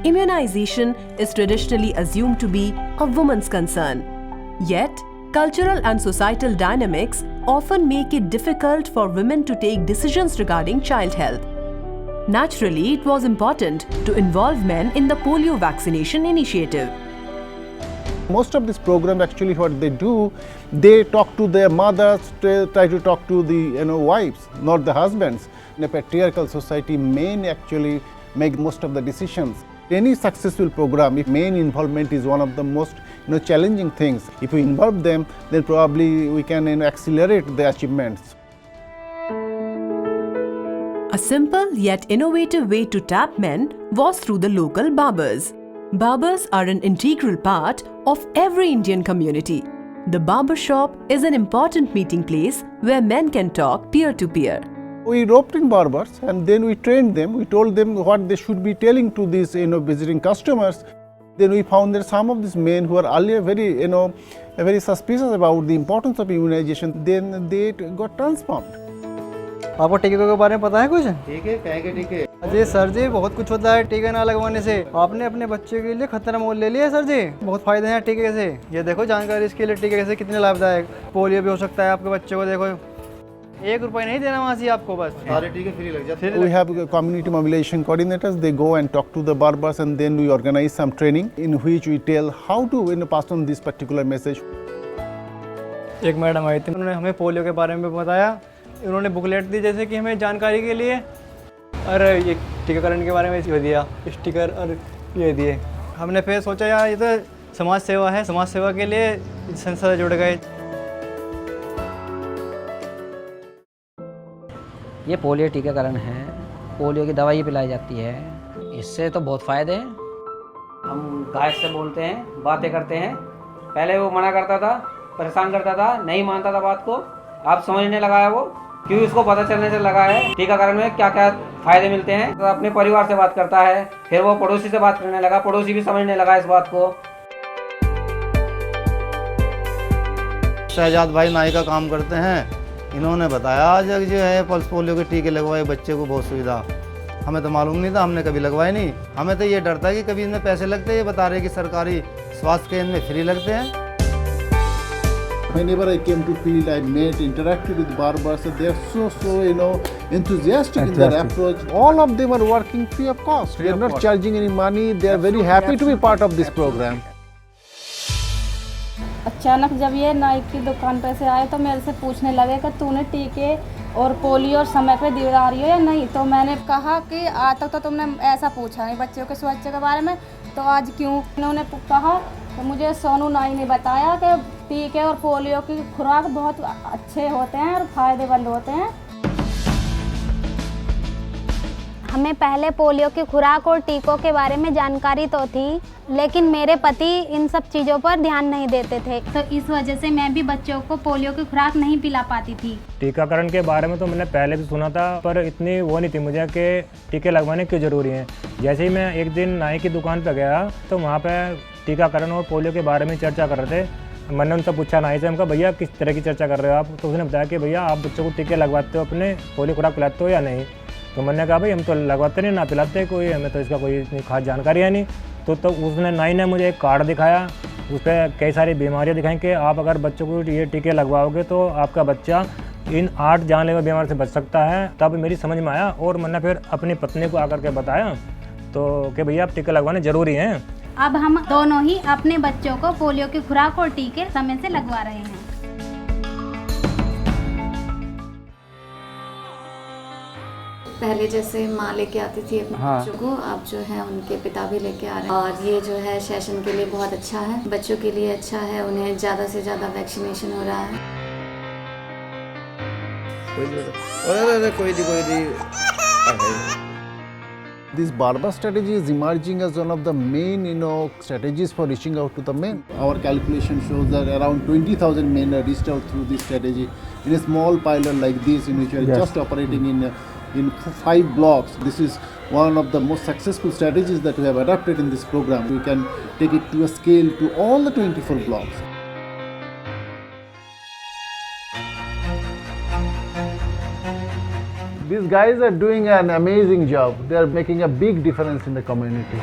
immunization is traditionally assumed to be a woman's concern. Yet, cultural and societal dynamics often make it difficult for women to take decisions regarding child health. Naturally, it was important to involve men in the polio vaccination initiative. Most of this program, actually what they do, they talk to their mothers, try to talk to the wives, not the husbands. In a patriarchal society, men actually make most of the decisions. Any successful program, if men involvement is one of the most challenging things. If we involve them, then probably we can accelerate the achievements. A simple yet innovative way to tap men was through the local barbers. Barbers are an integral part of every Indian community. The barber shop is an important meeting place where men can talk peer to peer. We roped in barbers and then we trained them. We told them what they should be telling to these visiting customers. Then we found that some of these men who are earlier very suspicious about the importance of immunization, then they got transformed. आपको टीके के बारे में पता है कुछ? टीके कहे के टीके? जी सर जी, बहुत कुछ होता है टीके ना लगवाने से। आपने अपने बच्चे के लिए खतरा मोल ले लिया है सर जी। बहुत फायदे हैं टीके से। ये देखो जानकारी इसके लिए टीके से कितने लाभदायक। पोलियो भी हो सकता है आपके बच्चे को, देखो 1 रुपया नहीं देना वहाँ से आपको, बस सारे टीके फ्री लग जाते हैं। We have community mobilization coordinators. They go and talk to the barbers and then we organize some training in which we tell how to pass on this particular message. एक मैडम आई थी, उन्होंने हमें polio के बारे में बताया। उन्होंने booklet दी जैसे कि हमें जानकारी के लिए, और ये टीकाकरण के बारे में ये दिया, स्टिकर और ये दिए। हमने फिर सोचा यार ये तो समाज सेवा है, समाज सेवा के लिए संस्था से जुड़ गए। ये पोलियो टीकाकरण है, पोलियो की दवाई पिलाई जाती है। इससे तो बहुत फ़ायदे हैं। हम गाय से बोलते हैं, बातें करते हैं। पहले वो मना करता था, परेशान करता था, नहीं मानता था बात को। अब समझने लगा है वो, क्योंकि उसको पता चलने से लगा है टीकाकरण में क्या क्या फ़ायदे मिलते हैं। तो अपने परिवार से बात करता है, फिर वो पड़ोसी से बात करने लगा, पड़ोसी भी समझने लगा इस बात को। शहजाद भाई नाई का काम करते हैं, इन्होंने बताया आज जो है पल्स पोलियो के टीके लगवाए बच्चे को, बहुत सुविधा। हमें तो मालूम नहीं था, हमने कभी लगवाए नहीं। हमें तो ये डर था कि कभी इनमें पैसे लगते हैं। ये बता रहे कि सरकारी स्वास्थ्य केंद्र में फ्री लगते हैं। Whenever I came to field, I met, interacted with barbers. They are so enthusiastic in their approach. All of them are working free of cost. They are not charging any money. They are very happy to be part of this program. अचानक जब ये नाई की दुकान पे से आए तो मेरे से पूछने लगे कि तूने टीके और पोलियो समय पे दिला रही हो या नहीं। तो मैंने कहा कि आज तक तो तुमने ऐसा पूछा नहीं बच्चों के स्वास्थ्य के बारे में, तो आज क्यों? उन्होंने कहा तो मुझे सोनू नाई ने बताया कि टीके और पोलियो की खुराक बहुत अच्छे होते हैं और फ़ायदेमंद होते हैं। हमें पहले पोलियो की खुराक और टीकों के बारे में जानकारी तो थी, लेकिन मेरे पति इन सब चीज़ों पर ध्यान नहीं देते थे, तो इस वजह से मैं भी बच्चों को पोलियो की खुराक नहीं पिला पाती थी। टीकाकरण के बारे में तो मैंने पहले भी सुना था, पर इतनी वो नहीं थी मुझे कि टीके लगवाने क्यों ज़रूरी हैं। जैसे ही मैं एक दिन नाई की दुकान पर गया तो वहाँ पर टीकाकरण और पोलियो के बारे में चर्चा कर रहे थे। मैंने उनसे पूछा नाई से, हमका भैया किस तरह की चर्चा कर रहे हो आप? तो उसने बताया कि भैया आप बच्चों को टीके लगवाते हो, अपने पोलियो खुराक पिलाते हो या नहीं? तो मैंने कहा भाई हम तो लगवाते नहीं, ना पिलाते कोई, हमें तो इसका कोई इतनी खास जानकारी है नहीं। तो उसने नाई ने मुझे एक कार्ड दिखाया, उस पर कई सारी बीमारियाँ दिखाई कि आप अगर बच्चों को ये टीके लगवाओगे तो आपका बच्चा इन 8 जानलेवा बीमारी से बच सकता है। तब मेरी समझ में आया और मैंने फिर अपनी पत्नी को आकर के बताया तो कि भैया आप टीके लगवाने ज़रूरी हैं। अब हम दोनों ही अपने बच्चों को पोलियो की खुराक और टीके समय से लगवा रहे हैं। पहले जैसे माँ लेके आती थी अपने बच्चों को, अब जो है उनके पिता भी लेके आ रहे हैं। और ये जो है सेशन के लिए बहुत अच्छा है, बच्चों के लिए अच्छा है, उन्हें ज़्यादा से ज़्यादा वैक्सीनेशन हो रहा है। This barber strategy is emerging as one of the main, strategies for reaching out to the men. Our calculation shows that around 20,000 men are reached out through this strategy in a small pilot like this, in which we are just operating in 5 blocks. This is one of the most successful strategies that we have adapted in this program. We can take it to a scale to all the 24 blocks. These guys are doing an amazing job. They are making a big difference in the community.